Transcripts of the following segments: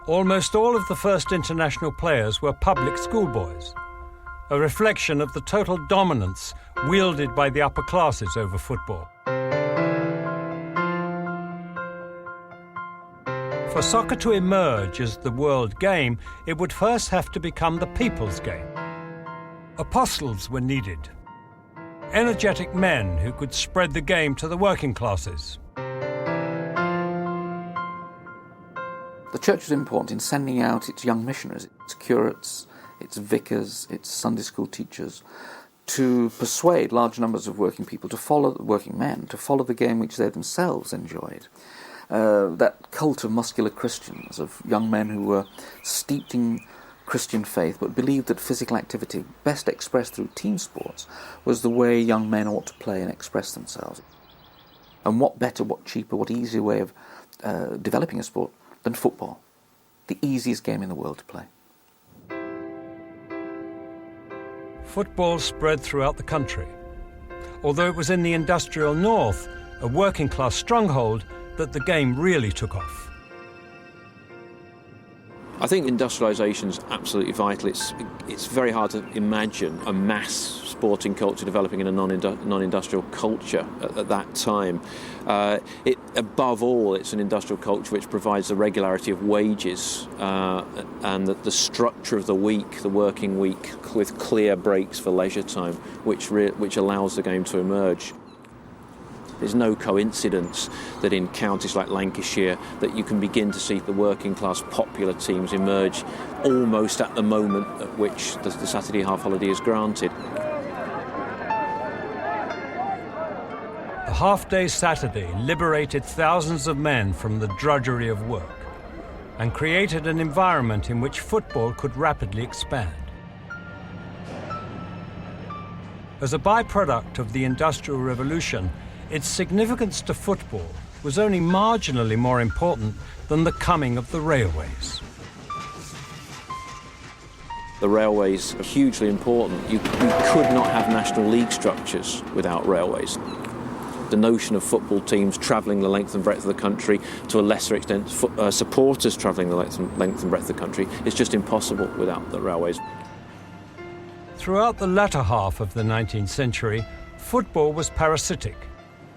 Almost all of the first international players were public schoolboys, a reflection of the total dominance wielded by the upper classes over football. For soccer to emerge as the world game, it would first have to become the people's game. Apostles were needed, energetic men who could spread the game to the working classes. The church was important in sending out its young missionaries, its curates, its vicars, its Sunday school teachers, to persuade large numbers of working people to follow, working men, to follow the game which they themselves enjoyed. That cult of muscular Christians, of young men who were steeped in Christian faith but believed that physical activity, best expressed through team sports, was the way young men ought to play and express themselves. And what better, what cheaper, what easier way of developing a sport than football, the easiest game in the world to play. Football spread throughout the country, although it was in the industrial north, a working-class stronghold, that the game really took off. I think industrialisation is absolutely vital. It's very hard to imagine a mass sporting culture developing in a non-industrial culture at that time. Above all, it's an industrial culture which provides the regularity of wages and the structure of the week, the working week, with clear breaks for leisure time, which allows the game to emerge. There's no coincidence that in counties like Lancashire that you can begin to see the working class popular teams emerge almost at the moment at which the Saturday half holiday is granted. The half-day Saturday liberated thousands of men from the drudgery of work and created an environment in which football could rapidly expand. As a byproduct of the Industrial Revolution, its significance to football was only marginally more important than the coming of the railways. The railways are hugely important. You could not have National League structures without railways. The notion of football teams travelling the length and breadth of the country, to a lesser extent supporters travelling the length and breadth of the country, is just impossible without the railways. Throughout the latter half of the 19th century, football was parasitic,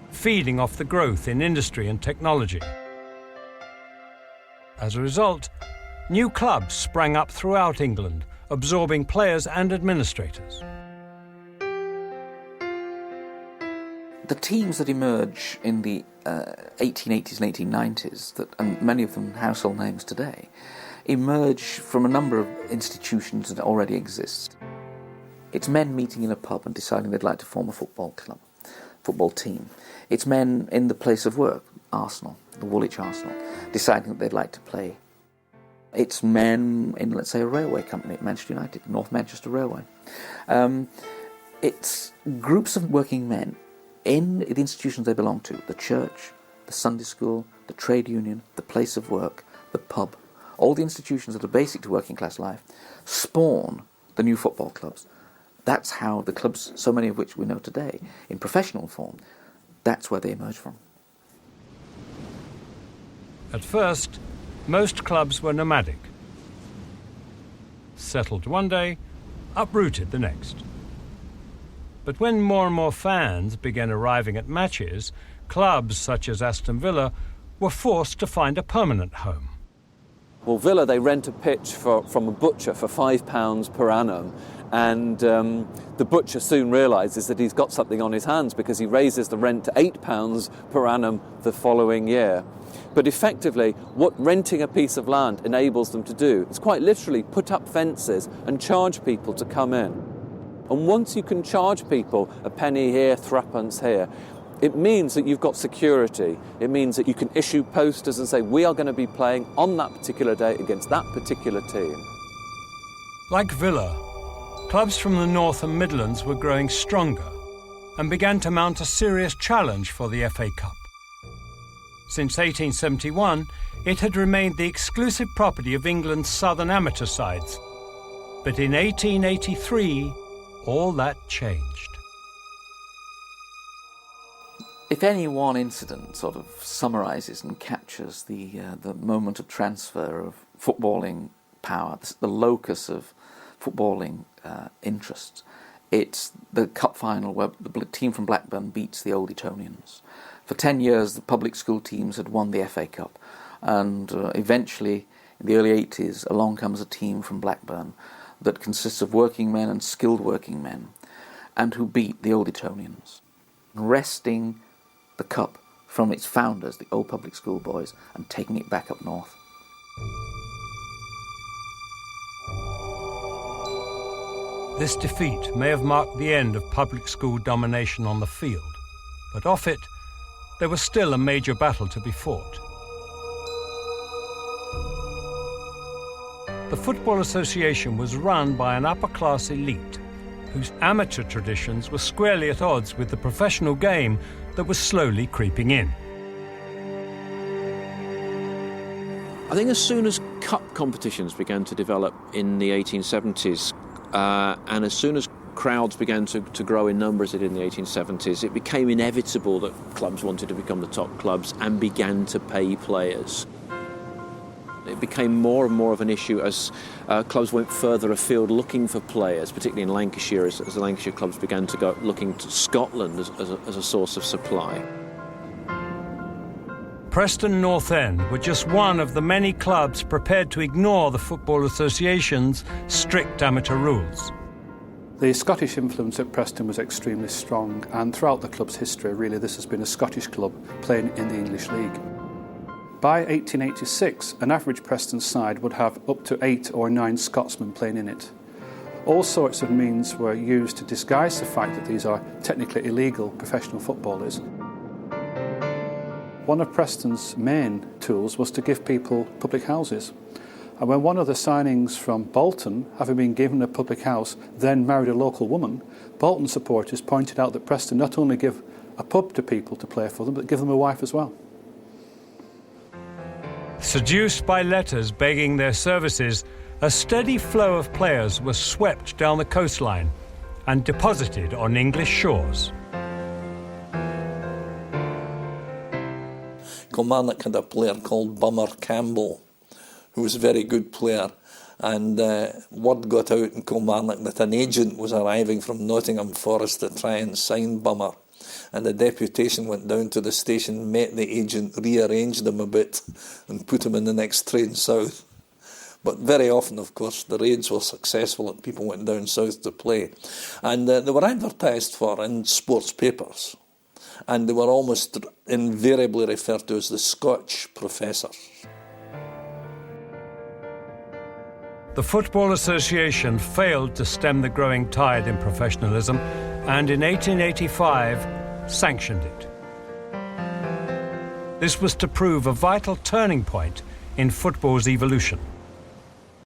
feeding off the growth in industry and technology. As a result, new clubs sprang up throughout England, absorbing players and administrators. The teams that emerge in the 1880s and 1890s, and many of them household names today, emerge from a number of institutions that already exist. It's men meeting in a pub and deciding they'd like to form a football club, football team. It's men in the place of work, Arsenal, the Woolwich Arsenal, deciding that they'd like to play. It's men in, let's say, a railway company, Manchester United, North Manchester Railway. It's groups of working men in the institutions they belong to, the church, the Sunday school, the trade union, the place of work, the pub. All the institutions that are basic to working class life spawn the new football clubs. That's how the clubs, so many of which we know today, in professional form, that's where they emerge from. At first, most clubs were nomadic. Settled one day, uprooted the next. But when more and more fans began arriving at matches, clubs such as Aston Villa were forced to find a permanent home. Well, Villa, they rent a pitch from a butcher for £5 per annum, and the butcher soon realises that he's got something on his hands because he raises the rent to £8 per annum the following year. But effectively, what renting a piece of land enables them to do is quite literally put up fences and charge people to come in. And once you can charge people a penny here, threepence here, it means that you've got security. It means that you can issue posters and say, we are going to be playing on that particular day against that particular team. Like Villa, clubs from the North and Midlands were growing stronger and began to mount a serious challenge for the FA Cup. Since 1871, it had remained the exclusive property of England's southern amateur sides. But in 1883, all that changed. If any one incident sort of summarises and captures the moment of transfer of footballing power, the locus of footballing interest, it's the cup final where the team from Blackburn beats the Old Etonians. For 10 years, the public school teams had won the FA Cup, and eventually, in the early 80s, along comes a team from Blackburn that consists of working men and skilled working men, and who beat the Old Etonians, wresting the cup from its founders, the old public school boys, and taking it back up north. This defeat may have marked the end of public school domination on the field, but off it, there was still a major battle to be fought. The Football Association was run by an upper-class elite whose amateur traditions were squarely at odds with the professional game that was slowly creeping in. I think as soon as cup competitions began to develop in the 1870s, and as soon as crowds began to grow in numbers in the 1870s, it became inevitable that clubs wanted to become the top clubs and began to pay players. It became more and more of an issue as clubs went further afield looking for players, particularly in Lancashire, as the Lancashire clubs began to go looking to Scotland as a source of supply. Preston North End were just one of the many clubs prepared to ignore the Football Association's strict amateur rules. The Scottish influence at Preston was extremely strong, and throughout the club's history, really, this has been a Scottish club playing in the English League. By 1886, an average Preston side would have up to 8 or 9 Scotsmen playing in it. All sorts of means were used to disguise the fact that these are technically illegal professional footballers. One of Preston's main tools was to give people public houses. And when one of the signings from Bolton, having been given a public house, then married a local woman, Bolton supporters pointed out that Preston not only give a pub to people to play for them, but give them a wife as well. Seduced by letters begging their services, a steady flow of players was swept down the coastline and deposited on English shores. Kilmarnock had a player called Bummer Campbell, who was a very good player, and word got out in Kilmarnock that an agent was arriving from Nottingham Forest to try and sign Bummer. And the deputation went down to the station, met the agent, rearranged him a bit and put him in the next train south. But very often, of course, the raids were successful and people went down south to play. And they were advertised for in sports papers. And they were almost invariably referred to as the Scotch professors. The Football Association failed to stem the growing tide in professionalism and in 1885 sanctioned it. This was to prove a vital turning point in football's evolution.